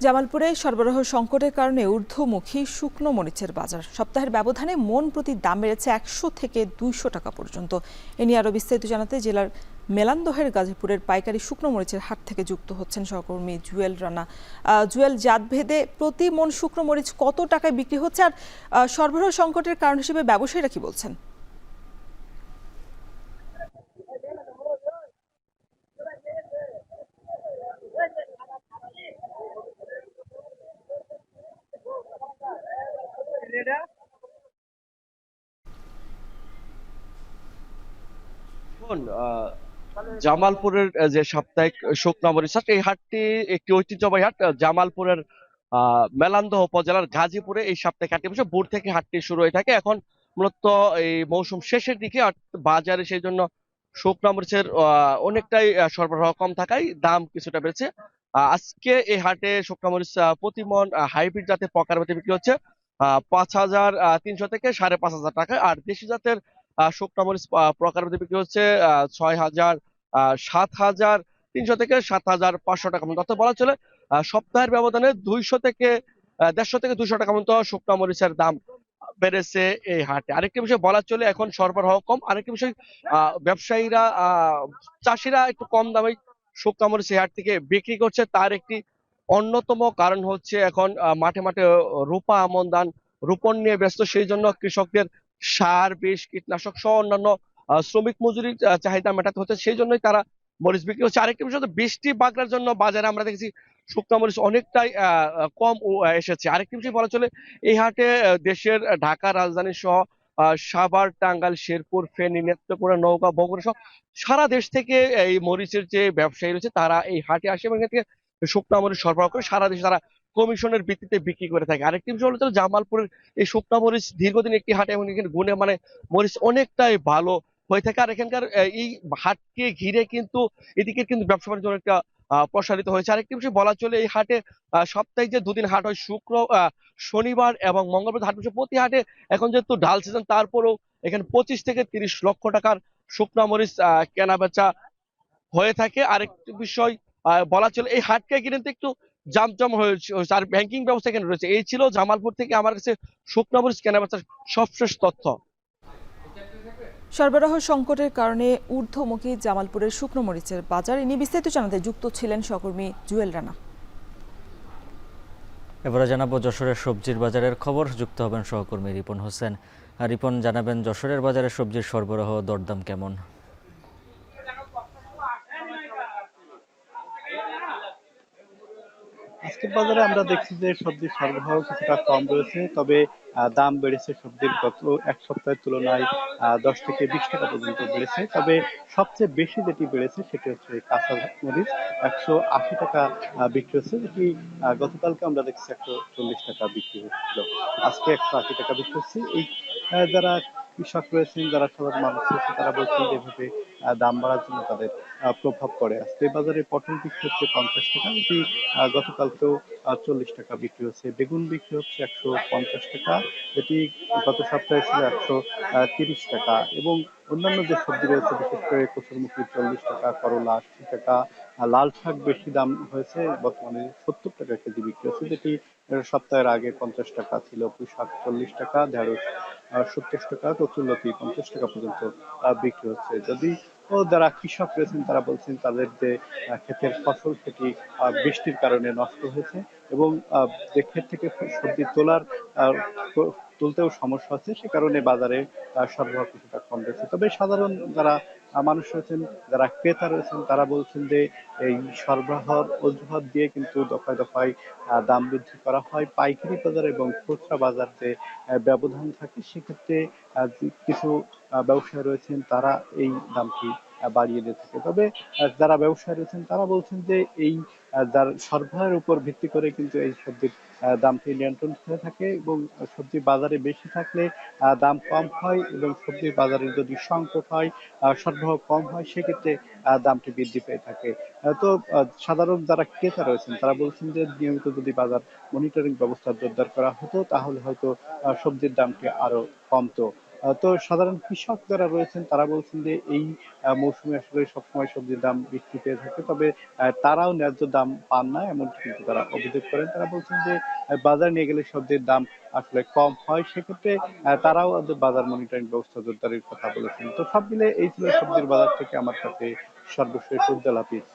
জামালপুরে সরবরাহ সংকটের কারণে ঊর্ধ্বমুখী শুকনো মরিচের বাজার। সপ্তাহের ব্যবধানে মন প্রতি দাম বেড়েছে ১০০ থেকে ২০০ টাকা পর্যন্ত। এ নিয়ে আরও বিস্তারিত জানাতে জেলার মেলান্দহের গাজীপুরের পাইকারি শুকনো মরিচের হাট থেকে যুক্ত হচ্ছেন সহকর্মী জুয়েল রানা। জুয়েল, জাতভেদে প্রতি মন শুকনো মরিচ কত টাকায় বিক্রি হচ্ছে, আর সরবরাহ সংকটের কারণ হিসেবে ব্যবসায়ীরা কি বলছেন? দেখুন, জামালপুরের যে সাপ্তাহিক শুকনা মরিচ হাট, এই হাটটি একটি ঐতিহ্যবাহী হাট। জামালপুরের মেলান্দহ উপজেলার গাজীপুরে এই সাপ্তাহিক হাটটি বসে। ভোর থেকে হাটটি শুরু হয়ে থাকে। এখন মূলত এই মৌসুম শেষের দিকে বাজারে সেই জন্য শুকনা মরিচের অনেকটাই সরবরাহ কম থাকায় দাম কিছুটা বেড়েছে। আজকে এই হাটে শুকনা মরিচ প্রতি মন হাইব্রিড জাতের প্রকার মধ্যে বিক্রি হচ্ছে ৫,৩০০ থেকে ৫,৫০০ টাকা। আর দেশি জাতের শুকনা মরিচ প্রকার মধ্যে বিক্রি হচ্ছে ৬,০০০, ৭,৩০০ থেকে ৭,৫০০ টাকা পর্যন্ত। অর্থাৎ বলা চলে সপ্তাহের ব্যবধানে ২০০ থেকে ১৫০ থেকে ২০০ টাকা পর্যন্ত শুকনা মরিচের দাম বেড়েছে এই হাটে। আরেকটি বিষয় বলা চলে, এখন সরবরাহ কম। আরেকটি বিষয়, ব্যবসায়ীরা চাষিরা একটু কম দামে শুকনা মরিচ এই হাট থেকে বিক্রি করছে। তার একটি অন্যতম কারণ হচ্ছে এখন মাঠে মাঠে রোপা আমন ধান রোপণ নিয়ে ব্যস্ত। সেই জন্য কৃষকদের সার, বিষ, কীটনাশক সহ অন্যান্য শ্রমিক মজুরির চাহিদা মেটাতে হচ্ছে। সেই জন্যই তারা মরিচ বিক্রি হচ্ছে। আরেকটি বিষয় হচ্ছে, বৃষ্টি বাগড়ার জন্য বাজারে আমরা দেখেছি শুকনা মরিচ অনেকটাই কম এসেছে। আরেকটি বিষয় বলা চলে, এই হাটে দেশের ঢাকা রাজধানী সহ সাভার, টাঙ্গাইল, শেরপুর, ফেনী, নেত্রকোনা, নওগাঁ, বগুড়া সহ সারা দেশ থেকে এই মরিচের যে ব্যবসায়ী রয়েছে তারা এই হাটে আসে এবং এখান থেকে শুকনা মরিচ সরবরাহ করে সারা দেশে তারা কমিশনের ভিত্তিতে বিক্রি করে থাকে। আরেকটি বিষয় হলো জামালপুরের এই শুকনা মরিচ দীর্ঘদিন একটি হাট এবং এখানে গুণে মানে মরিচ অনেকটাই ভালো হয়ে থাকে। আর এখানকার এই হাটকে ঘিরে কিন্তু এদিকে কিন্তু ব্যবসা বাণিজ্য অনেকটা প্রসারিত হয়েছে। আরেকটি বিষয় বলা চলে, এই হাটে সপ্তাহে যে দুদিন হাট হয়, শনিবার এবং মঙ্গলবার হাট বসে। প্রতি হাটে এখন যেহেতু ডাল সিজন, তারপরেও এখানে ২৫ থেকে ৩০ লক্ষ টাকার শুকনা মরিচ কেনা বেচা হয়ে থাকে। আরেকটি বিষয় বলা চলে, এই হাটকে ঘিরে কিন্তু একটু জামজম হয়েছে। আর ব্যাংকিং ব্যবস্থা এখানে রয়েছে। এই ছিল জামালপুর থেকে আমার কাছে শুকনা মরিচ কেনা বেচার সবশেষ তথ্য। সরবরাহ সংকটের কারণে ঊর্ধ্বমুখী জামালপুরের শুকনো মরিচের বাজার। এ নিয়ে বিস্তারিত জানাতে যুক্ত ছিলেন সহকর্মী জুয়েল রানা। এবারে জানাবো যশোরের সবজির বাজারের খবর। যুক্ত হবেন সহকর্মী রিপন হোসেন। আর রিপন, জানাবেন যশোরের বাজারে সবজির সরবরাহ দরদাম কেমন? আজকের বাজারে আমরা দেখছি যে সবজির সরবরাহ কিছুটা কম রয়েছে, তবে দাম বেড়েছে সবজির গত এক সপ্তাহের তুলনায় ১০ থেকে ২০ টাকা পর্যন্ত বেড়েছে। তবে সবচেয়ে বেশি যেটি বেড়েছে সেটি হচ্ছে কাঁচা মরিচ, ১৮০ টাকা বিক্রি হচ্ছে, যেটি গতকালকে আমরা দেখছি ১৪০ টাকা বিক্রি হচ্ছিল, আজকে ১৮০ টাকা বিক্রি হচ্ছে। এই যারা কৃষক রয়েছেন, যারা সাধারণ মানুষ রয়েছে, তারা বলছেন যে এভাবে দাম বাড়ার জন্য তাদের প্রভাব পড়ে। আজকে বাজারে পটল বিক্রি হচ্ছে ৫০ টাকা, যেটি গতকালকেও ৪০ টাকা বিক্রি হচ্ছে। বেগুন বিক্রি হচ্ছে ১৫০ টাকা, যেটি গত সপ্তাহে ছিল ১৩০ টাকা। এবং অন্যান্য যে সবজি রয়েছে, বিশেষ করে কচুরমুখী ৪০ টাকা, করলা ৮০ টাকা, লাল শাক বেশি দাম হয়েছে, বর্তমানে ৭০ টাকা কেজি বিক্রি হচ্ছে, যেটি সপ্তাহের আগে ৫০ টাকা ছিল। পুঁই শাক ৪০ টাকা, ঢেঁড়স ৭০ টাকা, কচুরলতি ৫০ টাকা পর্যন্ত বিক্রি হচ্ছে। যদি যারা কৃষক রয়েছেন তারা বলছেন তাদের যে ক্ষেতের ফসল, সেটি বৃষ্টির কারণে নষ্ট হয়েছে এবং যে ক্ষেত থেকে সবজি তুলতেও সমস্যা হচ্ছে, সে কারণে বাজারে সরবরাহ কিছুটা কম রয়েছে। তবে সাধারণ যারা মানুষ রয়েছেন, যারা ক্রেতা রয়েছেন, তারা বলছেন যে এই সরবরাহর অজুহাত দিয়ে কিন্তু দফায় দফায় দাম বৃদ্ধি করা হয়। পাইকারি বাজার এবং খুচরা বাজার যে ব্যবধান থাকে, সেক্ষেত্রে কিছু ব্যবসায়ী রয়েছেন তারা এই দামটি বাড়িয়ে দিয়ে থাকে। তবে যারা ব্যবসায়ী রয়েছেন তারা বলছেন যে এই যার সরবরাহের উপর ভিত্তি করে কিন্তু এই সবজির দামটি নিয়ন্ত্রণ হয়ে থাকে এবং সবজি বাজারে বেশি থাকলে দাম কম হয়, এবং সবজির বাজারে যদি সংকট হয়, সরবরাহ কম হয়, সেক্ষেত্রে দামটি বৃদ্ধি পেয়ে থাকে। তো সাধারণ যারা ক্রেতা রয়েছেন তারা বলছেন যে নিয়মিত যদি বাজার মনিটরিং ব্যবস্থা জোরদার করা হতো, তাহলে হয়তো সবজির দামটি আরো কমতো। তো সাধারণ কৃষক যারা রয়েছেন তারা বলছেন যে এই মৌসুমে আসলে সবসময় সবজির দাম বৃদ্ধি পেয়ে থাকে, তবে তারাও ন্যায্য দাম পান না এমনটি কিন্তু তারা অভিযোগ করেন। তারা বলছেন যে বাজারে নিয়ে গেলে সবজির দাম আসলে কম হয়, সেক্ষেত্রে তারাও ওদের বাজার মনিটরিং ব্যবস্থা জোরদারের কথা বলেছেন। তো সব মিলে এই ছিল সবজির বাজার থেকে আমার কাছে সর্বশেষ উজ্জ্বল হাফিজ।